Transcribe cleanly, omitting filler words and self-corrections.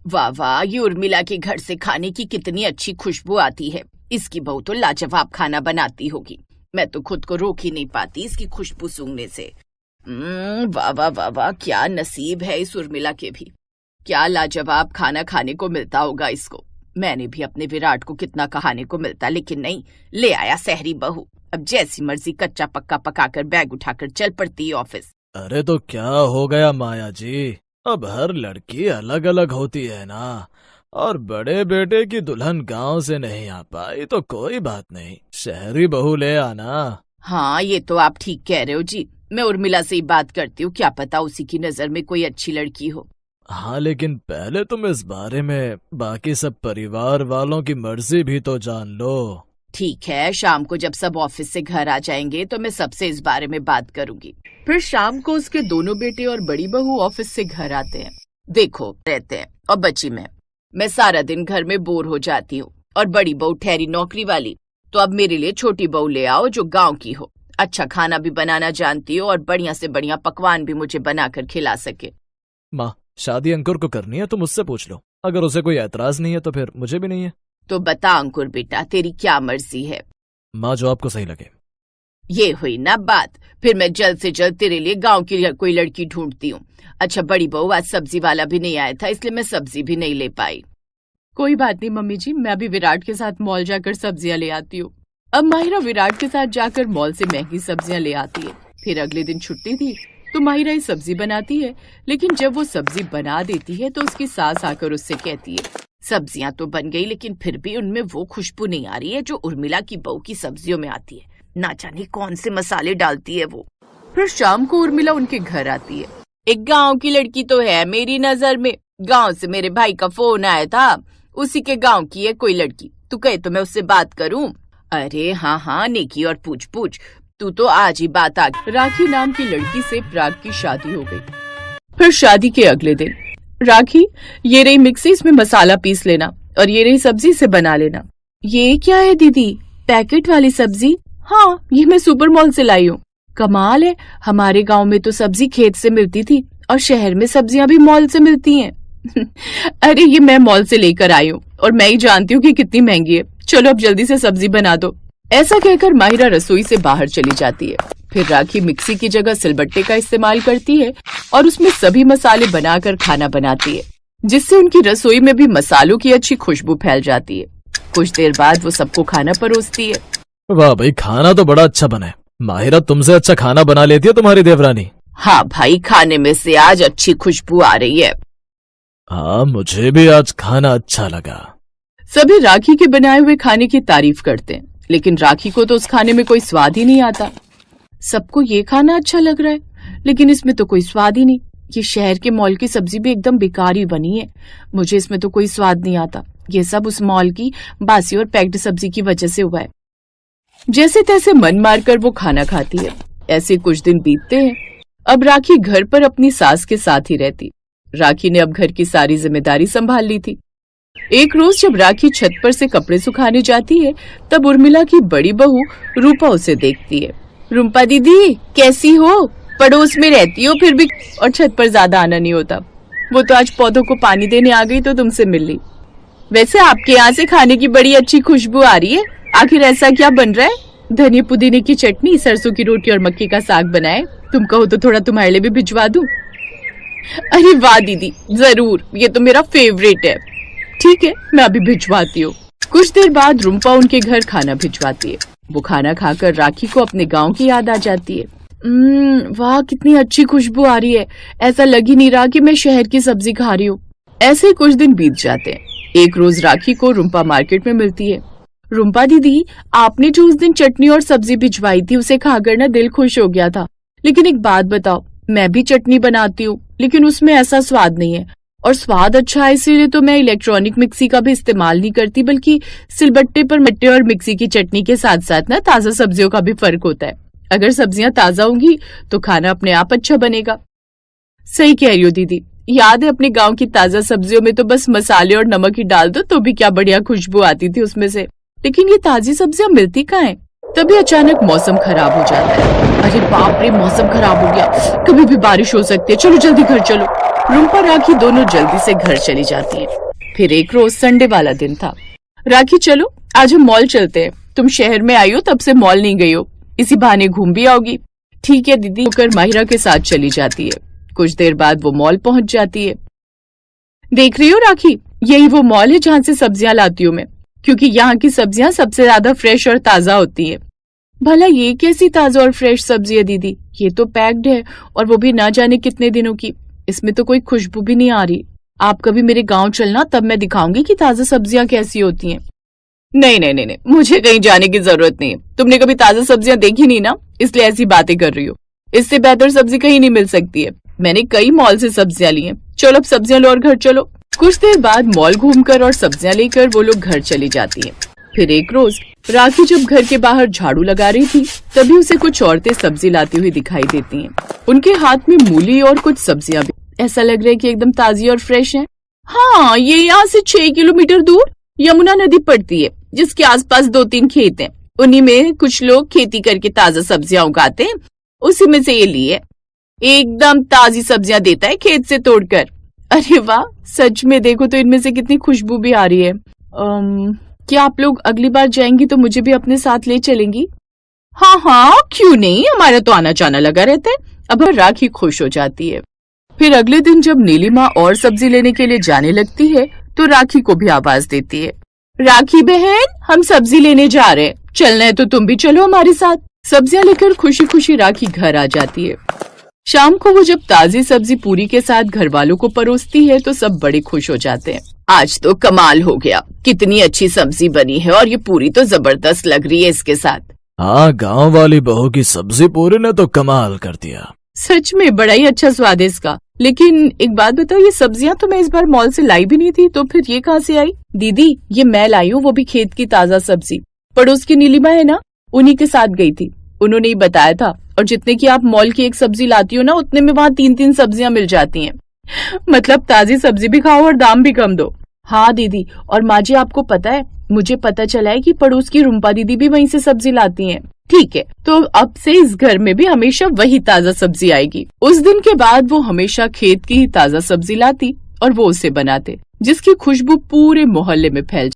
वाह वाह, ये उर्मिला के घर से खाने की कितनी अच्छी खुशबू आती है। इसकी बहू तो लाजवाब खाना बनाती होगी। मैं तो खुद को रोक ही नहीं पाती इसकी खुशबू सूंघने से। वाह वाह वाह वाह, क्या नसीब है इस उर्मिला के भी। क्या लाजवाब खाना खाने को मिलता होगा इसको। मैंने भी अपने विराट को कितना खाने को मिलता, लेकिन नहीं, ले आया सहरी बहू। अब जैसी मर्जी कच्चा पक्का पकाकर बैग उठाकर चल पड़ती है ऑफिस। अरे तो क्या हो गया माया जी, अब हर लड़की अलग अलग होती है ना। और बड़े बेटे की दुल्हन गांव से नहीं आ पाई तो कोई बात नहीं, शहरी बहू ले आना। हाँ, ये तो आप ठीक कह रहे हो जी। मैं उर्मिला से ही बात करती हूँ, क्या पता उसी की नजर में कोई अच्छी लड़की हो। हाँ, लेकिन पहले तुम इस बारे में बाकी सब परिवार वालों की मर्जी भी तो जान लो। ठीक है, शाम को जब सब ऑफिस से घर आ जाएंगे तो मैं सबसे इस बारे में बात करूंगी। फिर शाम को उसके दोनों बेटे और बड़ी बहू ऑफिस से घर आते हैं। देखो रहते हैं, और बची मैं सारा दिन घर में बोर हो जाती हूँ, और बड़ी बहू ठहरी नौकरी वाली। तो अब मेरे लिए छोटी बहू ले आओ जो गांव की हो, अच्छा खाना भी बनाना जानती हो और बढ़िया से बढ़िया पकवान भी मुझे बनाकर खिला सके। माँ, शादी अंकुर को करनी है तो मुझसे पूछ लो, अगर उसे कोई एतराज नहीं है तो फिर मुझे भी नहीं है। तो बता अंकुर बेटा, तेरी क्या मर्जी है। माँ, जो आपको सही लगे। ये हुई ना बात, फिर मैं जल्द से जल्द तेरे लिए गांव की कोई लड़की ढूंढती हूँ। अच्छा बड़ी बहू, आज सब्जी वाला भी नहीं आया था, इसलिए मैं सब्जी भी नहीं ले पाई। कोई बात नहीं मम्मी जी, मैं अभी विराट के साथ मॉल जाकर सब्जियां ले आती हूँ। अब माहिरा विराट के साथ जाकर मॉल से महंगी सब्जियां ले आती है। फिर अगले दिन छुट्टी थी तो माहिरा ही सब्जी बनाती है, लेकिन जब वो सब्जी बना देती है तो उसकी सास आकर उससे कहती है, सब्जियां तो बन गई लेकिन फिर भी उनमें वो खुशबू नहीं आ रही है जो उर्मिला की बहू की सब्जियों में आती है। ना जाने कौन से मसाले डालती है वो। फिर शाम को उर्मिला उनके घर आती है। एक गांव की लड़की तो है मेरी नजर में, गांव से मेरे भाई का फोन आया था, उसी के गांव की है कोई लड़की, तू कहे तो मैं उससे बात करूं। अरे हाँ हाँ नेकी और पूछ पूछ, तू तो आज ही बात आ गई। राखी नाम की लड़की से प्राग की शादी हो गई। फिर शादी के अगले दिन, राखी ये रही मिक्सी, इसमें मसाला पीस लेना, और ये रही सब्जी से बना लेना। ये क्या है दीदी, पैकेट वाली सब्जी? हाँ, ये मैं सुपर मॉल से लाई हूँ। कमाल है, हमारे गांव में तो सब्जी खेत से मिलती थी और शहर में सब्जियां भी मॉल से मिलती हैं। अरे ये मैं मॉल से लेकर आई हूँ और मैं ही जानती हूँ कि कितनी महंगी है, चलो अब जल्दी से सब्जी बना दो। ऐसा कहकर माहिरा रसोई से बाहर चली जाती है। फिर राखी मिक्सी की जगह सिलबट्टे का इस्तेमाल करती है और उसमें सभी मसाले बनाकर खाना बनाती है, जिससे उनकी रसोई में भी मसालों की अच्छी खुशबू फैल जाती है। कुछ देर बाद वो सबको खाना परोसती है। वाह भाई, खाना तो बड़ा अच्छा बना है। माहिरा तुमसे अच्छा खाना बना लेती है तुम्हारी देवरानी। हाँ भाई, खाने में से आज अच्छी खुशबू आ रही है। हाँ, मुझे भी आज खाना अच्छा लगा। सभी राखी के बनाए हुए खाने की तारीफ करते हैं, लेकिन राखी को तो उस खाने में कोई स्वाद ही नहीं आता। सबको ये खाना अच्छा लग रहा है, लेकिन इसमें तो कोई स्वाद ही नहीं। ये शहर के मॉल की सब्जी भी एकदम बेकार ही बनी है, मुझे इसमें तो कोई स्वाद नहीं आता। ये सब उस मॉल की बासी और पैक्ड सब्जी की वजह से हुआ है। जैसे तैसे मन मारकर वो खाना खाती है। ऐसे कुछ दिन बीतते हैं। अब राखी घर पर अपनी सास के साथ ही रहती। राखी ने अब घर की सारी जिम्मेदारी संभाल ली थी। एक रोज जब राखी छत पर से कपड़े सुखाने जाती है, तब उर्मिला की बड़ी बहू रूपा उसे देखती है। रूपा दीदी कैसी हो, पड़ोस में रहती हो फिर भी, और छत पर ज्यादा आना नहीं होता। वो तो आज पौधों को पानी देने आ गई तो तुमसे मिल ली। वैसे आपके यहाँ से खाने की बड़ी अच्छी खुशबू आ रही है, आखिर ऐसा क्या बन रहा है? धनिया पुदीने की चटनी, सरसों की रोटी और मक्के का साग बनाए, तुम कहो तो थोड़ा तुम्हारे लिए भी भिजवा दूं। अरे वाह दीदी, जरूर, ये तो मेरा फेवरेट है। ठीक है, मैं अभी भिजवाती हूँ। कुछ देर बाद रूपा उनके घर खाना भिजवाती है। वो खाना खाकर राखी को अपने गांव की याद आ जाती है। वाह कितनी अच्छी खुशबू आ रही है, ऐसा लग ही नहीं रहा कि मैं शहर की सब्जी खा रही हूँ। ऐसे कुछ दिन बीत जाते हैं। एक रोज राखी को रूपा मार्केट में मिलती है। रूपा दीदी, आपने जो उस दिन चटनी और सब्जी भिजवाई थी उसे खाकर ना दिल खुश हो गया था, लेकिन एक बात बताओ, मैं भी चटनी बनाती हूँ लेकिन उसमें ऐसा स्वाद नहीं है, और स्वाद अच्छा है इसीलिए तो मैं इलेक्ट्रॉनिक मिक्सी का भी इस्तेमाल नहीं करती, बल्कि सिलबट्टे पर मट्टे और मिक्सी की चटनी के साथ साथ ना ताजा सब्जियों का भी फर्क होता है। अगर सब्जियां ताजा होंगी तो खाना अपने आप अच्छा बनेगा। सही कह रही हो दीदी, याद है अपने गांव की ताजा सब्जियों में तो बस मसाले और नमक ही डाल दो तो भी क्या बढ़िया खुशबू आती थी उसमें से, लेकिन ये ताजी सब्जियां मिलती कहाँ हैं? तभी अचानक मौसम खराब हो जाता है। अरे बाप रे, मौसम खराब हो गया, कभी भी बारिश हो सकती है, चलो जल्दी घर चलो। रुम्पा राखी दोनों जल्दी से घर चली जाती हैं। फिर एक रोज संडे वाला दिन था। राखी चलो आज हम मॉल चलते हैं, तुम शहर में आई हो तब से मॉल नहीं गई हो, इसी बहाने घूम भी आओगी। ठीक है दीदी होकर माहिरा के साथ चली जाती है। कुछ देर बाद वो मॉल पहुंच जाती है। देख रही हो राखी, यही वो मॉल है जहाँ से सब्जियां लाती हूँ मैं, क्योंकि यहाँ की सब्जियां सबसे ज्यादा फ्रेश और ताजा होती है। भला ये कैसी ताजा और फ्रेश सब्जी है दीदी, ये तो पैक्ड है और वो भी ना जाने कितने दिनों की, इसमें तो कोई खुशबू भी नहीं आ रही। आप कभी मेरे गांव चलना, तब मैं दिखाऊंगी कि ताजा सब्जियां कैसी होती हैं। नहीं नहीं नहीं नहीं, मुझे कहीं जाने की जरूरत नहीं है, तुमने कभी ताजा सब्जियां देखी नहीं ना, इसलिए ऐसी बातें कर रही हो। इससे बेहतर सब्जी कहीं नहीं मिल सकती है, मैंने कई मॉल से सब्जियां ली हैं। चलो अब सब्जियां लो और घर चलो। कुछ देर बाद मॉल घूमकर और सब्जियां लेकर वो लोग घर चली जाती हैं। फिर एक रोज राखी जब घर के बाहर झाड़ू लगा रही थी, तभी उसे कुछ औरतें सब्जी लाती हुई दिखाई देती हैं। उनके हाथ में मूली और कुछ सब्जियां भी, ऐसा लग रहा है कि एकदम ताजी और फ्रेश हैं। हाँ, ये यहाँ से 6 किलोमीटर दूर यमुना नदी पड़ती है, जिसके आसपास 2-3 खेत हैं। उन्हीं में कुछ लोग खेती करके ताजा सब्जियां उगाते हैं, उसी में से ये लिए। एकदम ताजी सब्जियां देता है खेत से तोड़कर। अरे वाह, सच में देखो तो इनमें से कितनी खुशबू भी आ रही है। क्या आप लोग अगली बार जाएंगी तो मुझे भी अपने साथ ले चलेंगी? हाँ हाँ, क्यों नहीं, हमारा तो आना जाना लगा रहता है। अब राखी खुश हो जाती है। फिर अगले दिन जब नीलिमा और सब्जी लेने के लिए जाने लगती है तो राखी को भी आवाज देती है, राखी बहन हम सब्जी लेने जा रहे हैं, चलना है तो तुम भी चलो हमारे साथ। सब्जियां लेकर खुशी खुशी राखी घर आ जाती है। शाम को वो जब ताजी सब्जी पूरी के साथ घर वालों को परोसती है तो सब बड़े खुश हो जाते हैं। आज तो कमाल हो गया, कितनी अच्छी सब्जी बनी है और ये पूरी तो जबरदस्त लग रही है इसके साथ। हाँ, गांव वाली बहू की सब्जी पूरी ने तो कमाल कर दिया। सच में बड़ा ही अच्छा स्वाद है इसका। लेकिन एक बात बताओ, ये सब्जियां तो मैं इस बार मॉल से लाई भी नहीं थी, तो फिर ये कहाँ से आई? दीदी ये मैं लाई हूँ, वो भी खेत की ताजा सब्जी। पड़ोस की नीलिमा है ना, उन्हीं के साथ गई थी, उन्होंने ही बताया था। और जितने की आप मॉल की एक सब्जी लाती हो ना, उतने में वहाँ 3-3 सब्जियां मिल जाती हैं। मतलब ताजी सब्जी भी खाओ और दाम भी कम दो। हाँ दीदी, और माँ जी आपको पता है, मुझे पता चला है कि पड़ोस की रुम्पा दीदी भी वहीं से सब्जी लाती हैं। ठीक है, तो अब से इस घर में भी हमेशा वही ताजा सब्जी आएगी। उस दिन के बाद वो हमेशा खेत की ही ताजा सब्जी लाती और वो उसे बनाते, जिसकी खुशबू पूरे मोहल्ले में फैल